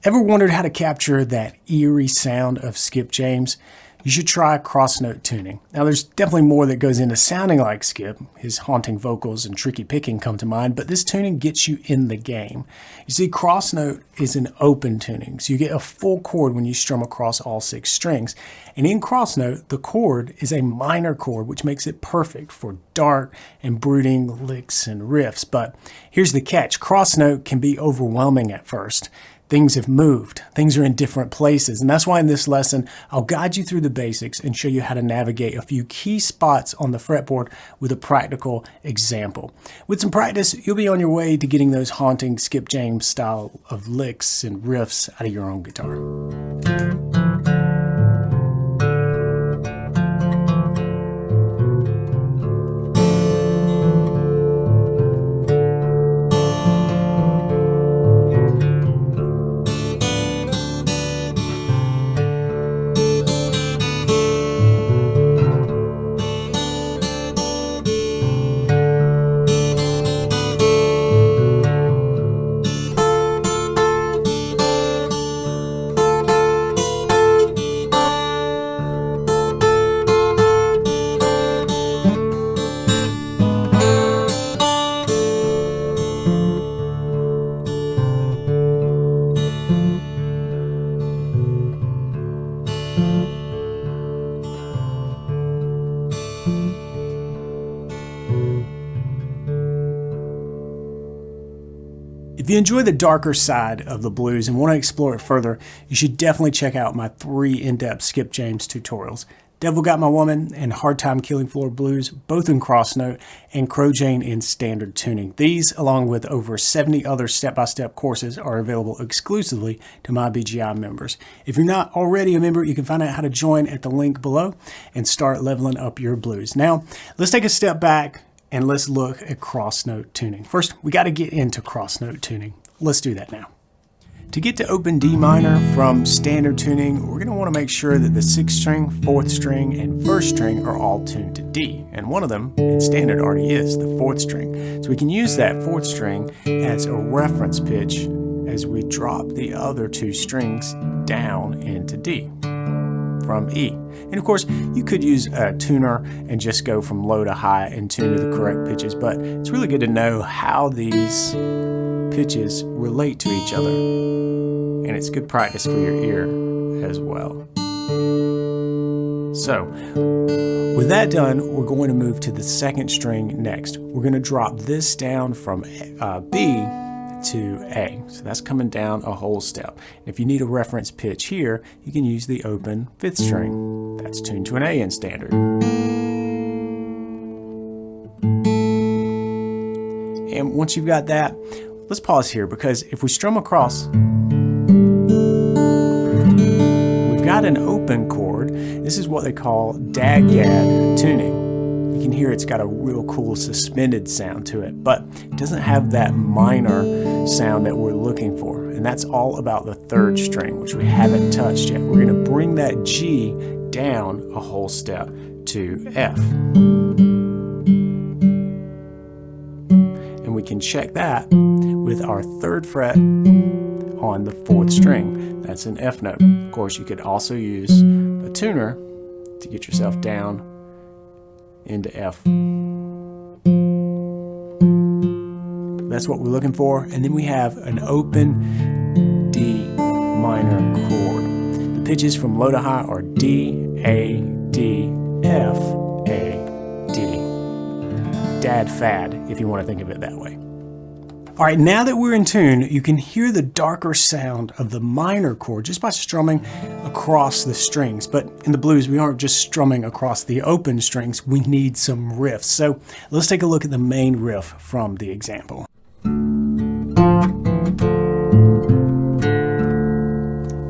Ever wondered how to capture that eerie sound of Skip James? You should try Crossnote Tuning. Now there's definitely more that goes into sounding like Skip. His haunting vocals and tricky picking come to mind, but this tuning gets you in the game. You see, Crossnote is an open tuning, so you get a full chord when you strum across all 6 strings. And in Crossnote, the chord is a minor chord, which makes it perfect for dark and brooding licks and riffs. But here's the catch. Crossnote can be overwhelming at first. Things have moved, things are in different places, and that's why in this lesson I'll guide you through the basics and show you how to navigate a few key spots on the fretboard with a practical example. With some practice, you'll be on your way to getting those haunting Skip James style of licks and riffs out of your own guitar. If you enjoy the darker side of the blues and want to explore it further, you should definitely check out my 3 in-depth Skip James tutorials. Devil Got My Woman and Hard Time Killing Floor Blues, both in Crossnote, and Crow Jane in standard tuning. These, along with over 70 other step-by-step courses, are available exclusively to my BGI members. If you're not already a member, you can find out how to join at the link below and start leveling up your blues. Now, let's take a step back and let's look at Crossnote Tuning. First, we got to get into Crossnote Tuning. Let's do that now. To get to open D minor from standard tuning, we're going to want to make sure that the 6th string, 4th string, and 1st string are all tuned to D. And one of them in standard already is the 4th string. So we can use that 4th string as a reference pitch as we drop the other 2 strings down into D from E. And of course, you could use a tuner and just go from low to high and tune to the correct pitches, but it's really good to know how these pitches relate to each other. And it's good practice for your ear as well. So, with that done, we're going to move to the 2nd string next. We're going to drop this down from B to A. So that's coming down a whole step. If you need a reference pitch here, you can use the open 5th string. That's tuned to an A in standard. And once you've got that, let's pause here, because if we strum across, we've got an open chord. This is what they call DADFAD tuning. You can hear it's got a real cool suspended sound to it, but it doesn't have that minor sound that we're looking for. And that's all about the 3rd string, which we haven't touched yet. We're going to bring that G down a whole step to F. And we can check that with our 3rd fret on the 4th string. That's an F note. Of course, you could also use a tuner to get yourself down into F. That's what we're looking for. And then we have an open D minor chord. The pitches from low to high are D, A, D, F, A, D. DADFAD, if you want to think of it that way. All right, now that we're in tune, you can hear the darker sound of the minor chord just by strumming across the strings. But in the blues, we aren't just strumming across the open strings, we need some riffs. So let's take a look at the main riff from the example.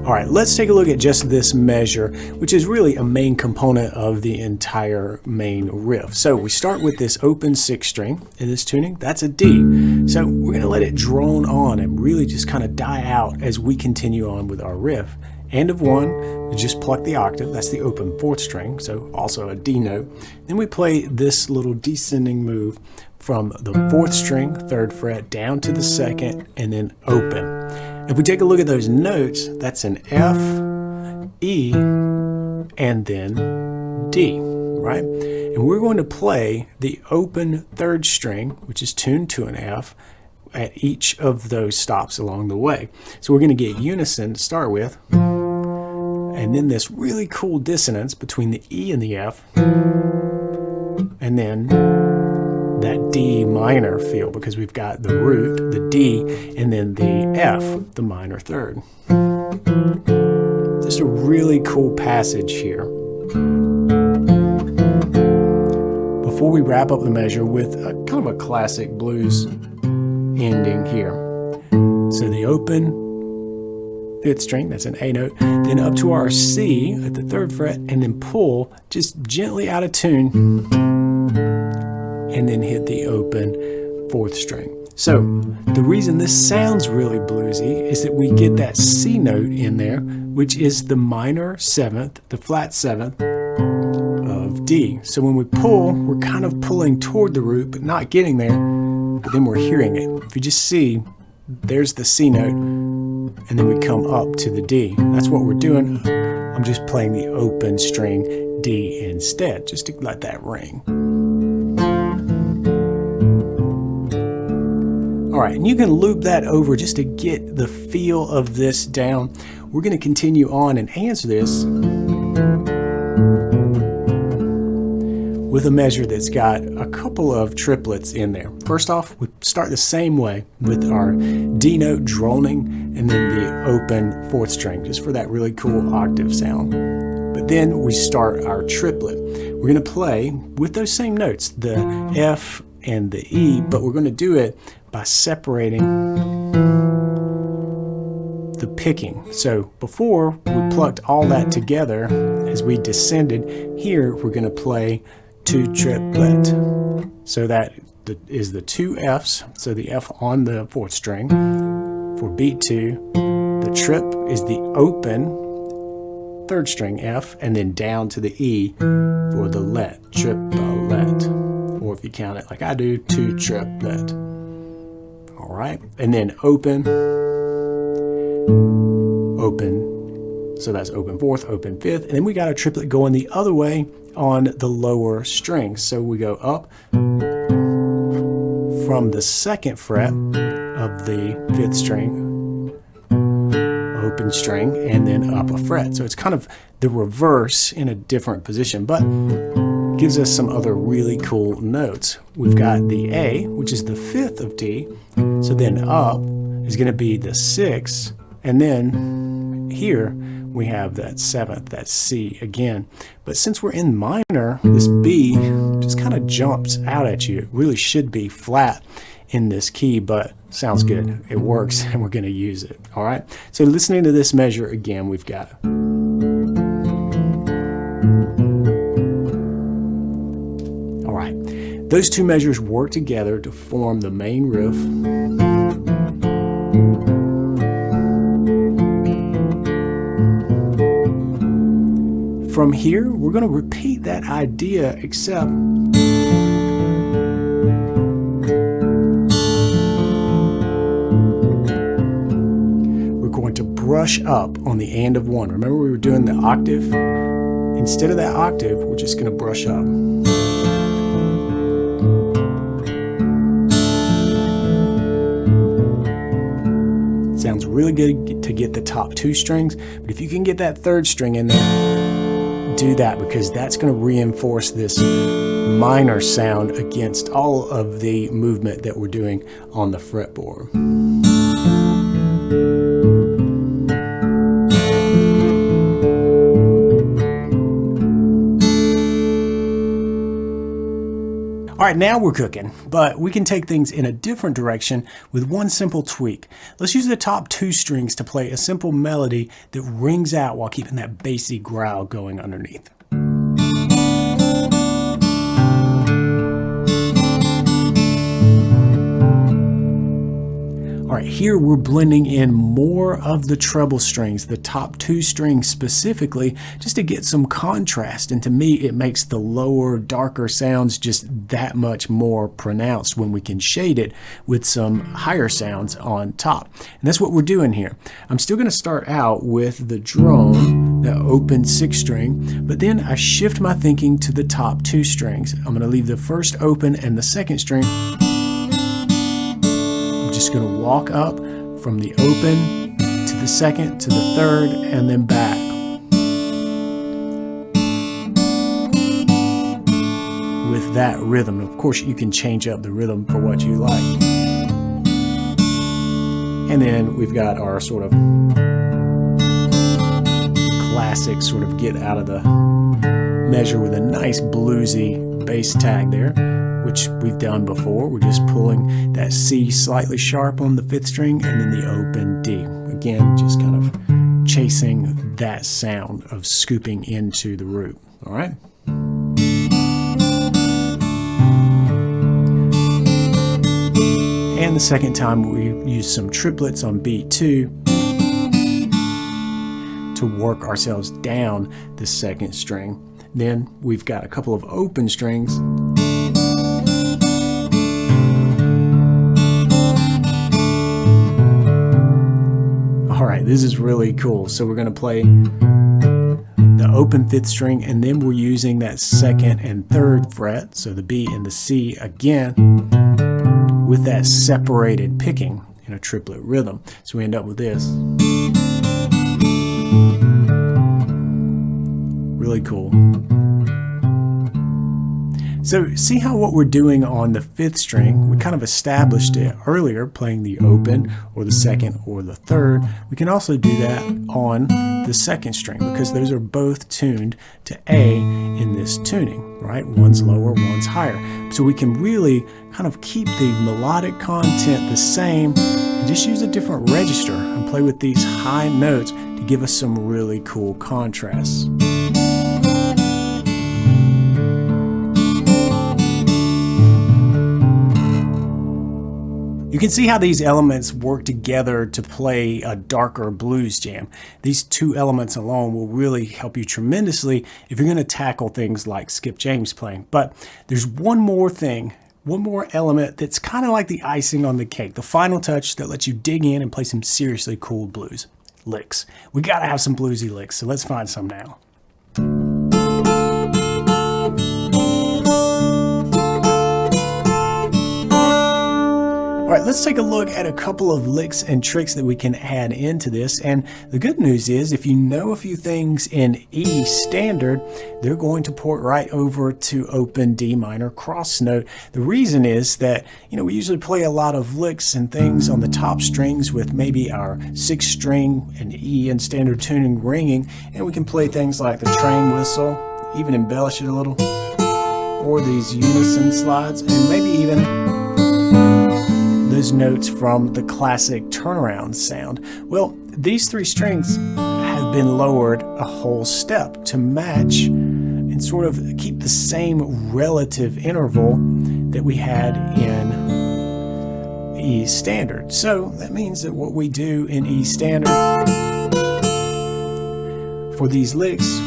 All right, let's take a look at just this measure, which is really a main component of the entire main riff. So we start with this open 6th string in this tuning. That's a D. So we're going to let it drone on and really just kind of die out as we continue on with our riff. End of 1, we just pluck the octave. That's the open 4th string, so also a D note. Then we play this little descending move from the 4th string, 3rd fret, down to the 2nd, and then open. If we take a look at those notes, that's an F, E, and then D, right? And we're going to play the open third string, which is tuned to an F, at each of those stops along the way. So we're going to get unison to start with, and then this really cool dissonance between the E and the F, and then that D minor feel, because we've got the root, the D, and then the F, the minor third. Just a really cool passage here. Before we wrap up the measure with a kind of a classic blues ending here. So the open fifth string, that's an A note, then up to our C at the 3rd fret, and then pull just gently out of tune, and then hit the open 4th string. So the reason this sounds really bluesy is that we get that C note in there, which is the minor 7th, the flat 7th of D. So when we pull, we're kind of pulling toward the root, but not getting there, but then we're hearing it. If you just see, there's the C note, and then we come up to the D. That's what we're doing. I'm just playing the open string D instead, just to let that ring. All right, and you can loop that over just to get the feel of this down. We're going to continue on and answer this with a measure that's got a couple of triplets in there. First off, we start the same way with our D note droning and then the open 4th string, just for that really cool octave sound. But then we start our triplet. We're going to play with those same notes, the F and the E, but we're going to do it by separating the picking. So before we plucked all that together as we descended, here we're going to play 2 triplet. So that is the 2 Fs, so the F on the 4th string. For beat 2, the trip is the open 3rd string F, and then down to the E for the let, triplet. Or if you count it like I do, 2 triplet. All right, and then open, so that's open 4th, open 5th, and then we got a triplet going the other way on the lower strings. So we go up from the 2nd fret of the 5th string, open string, and then up a fret. So it's kind of the reverse in a different position, but gives us some other really cool notes. We've got the A, which is the 5th of D, so then up is going to be the 6th, and then here we have that 7th, that C again. But since we're in minor, this B just kind of jumps out at you. It really should be flat in this key, but sounds good. It works, and we're going to use it. All right. So listening to this measure again, we've got. All right. Those two measures work together to form the main riff. From here, we're going to repeat that idea, except we're going to brush up on the and of 1. Remember, we were doing the octave? Instead of that octave, we're just going to brush up. It sounds really good to get the top 2 strings, but if you can get that 3rd string in there, do that, because that's going to reinforce this minor sound against all of the movement that we're doing on the fretboard. All right, now we're cooking, but we can take things in a different direction with one simple tweak. Let's use the top 2 strings to play a simple melody that rings out while keeping that bassy growl going underneath. All All right, here we're blending in more of the treble strings, the top 2 strings specifically, just to get some contrast. And to me, it makes the lower, darker sounds just that much more pronounced when we can shade it with some higher sounds on top. And that's what we're doing here. I'm still going to start out with the drone, the open 6 string, but then I shift my thinking to the top 2 strings. I'm going to leave the first open and the second string. Just going to walk up from the open to the second to the third and then back. With that rhythm. Of course, you can change up the rhythm for what you like. And then we've got our sort of classic sort of get out of the measure with a nice bluesy bass tag there, which we've done before. We're just pulling that C slightly sharp on the 5th string and then the open D. Again, just kind of chasing that sound of scooping into the root. All right. And the second time we use some triplets on beat 2 to work ourselves down the 2nd string. Then we've got a couple of open strings. All right, this is really cool. So we're going to play the open 5th string, and then we're using that 2nd and 3rd fret, so the B and the C again, with that separated picking in a triplet rhythm. So we end up with this. Really cool. So see how what we're doing on the 5th string, we kind of established it earlier, playing the open or the 2nd or the 3rd. We can also do that on the 2nd string because those are both tuned to A in this tuning, right? One's lower, one's higher. So we can really kind of keep the melodic content the same and just use a different register and play with these high notes to give us some really cool contrasts. You can see how these elements work together to play a darker blues jam. These 2 elements alone will really help you tremendously if you're going to tackle things like Skip James playing. But there's one more thing, one more element that's kind of like the icing on the cake, the final touch that lets you dig in and play some seriously cool blues. Licks. We got to have some bluesy licks, so let's find some now. All right, let's take a look at a couple of licks and tricks that we can add into this. And the good news is if you know a few things in E standard, they're going to port right over to open D minor cross note. The reason is that, we usually play a lot of licks and things on the top strings with maybe our 6th string and E in standard tuning ringing, and we can play things like the train whistle, even embellish it a little, or these unison slides, and maybe even those notes from the classic turnaround sound. Well, these 3 strings have been lowered a whole step to match and sort of keep the same relative interval that we had in E standard. So that means that what we do in E standard for these licks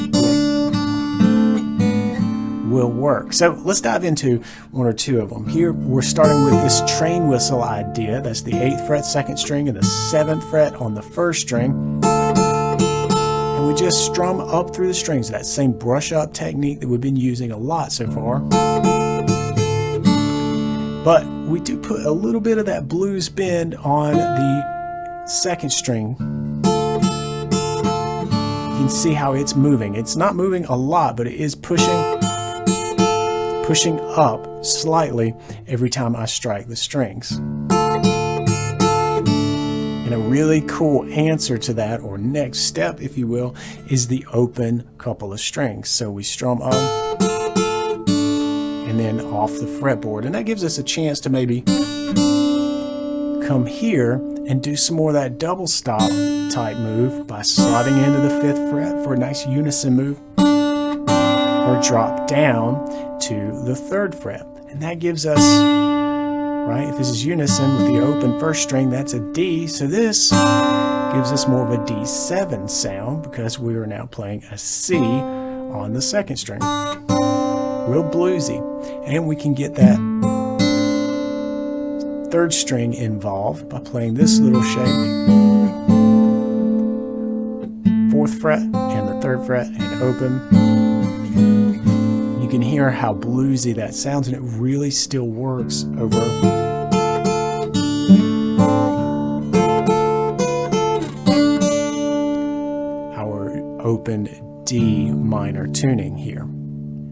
will work. So let's dive into 1 or 2 of them. Here we're starting with this train whistle idea. That's the 8th fret 2nd string and the 7th fret on the 1st string. And we just strum up through the strings, that same brush up technique that we've been using a lot so far. But we do put a little bit of that blues bend on the 2nd string. You can see how it's moving. It's not moving a lot, but it is pushing up slightly every time I strike the strings. And a really cool answer to that, or next step if you will, is the open couple of strings. So we strum up and then off the fretboard, and that gives us a chance to maybe come here and do some more of that double stop type move by sliding into the 5th fret for a nice unison move, or drop down to the 3rd fret. And that gives us right? If this is unison with the open first string, that's a D. So this gives us more of a D7 sound because we are now playing a C on the second string. Real bluesy. And we can get that third string involved by playing this little shape. Fourth fret and the third fret and open. You can hear how bluesy that sounds, and it really still works over our open D minor tuning here.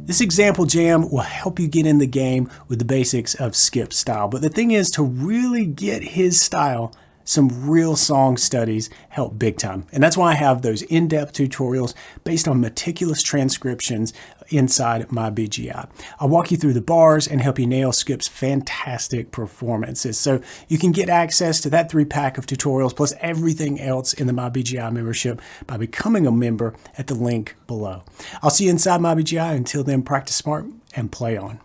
This example jam will help you get in the game with the basics of Skip's style, but the thing is, to really get his style, some real song studies help big time. And that's why I have those in-depth tutorials based on meticulous transcriptions inside my BGI. I'll walk you through the bars and help you nail Skip's fantastic performances. So you can get access to that 3-pack of tutorials plus everything else in the My BGI membership by becoming a member at the link below. I'll see you inside My BGI. Until then, practice smart and play on.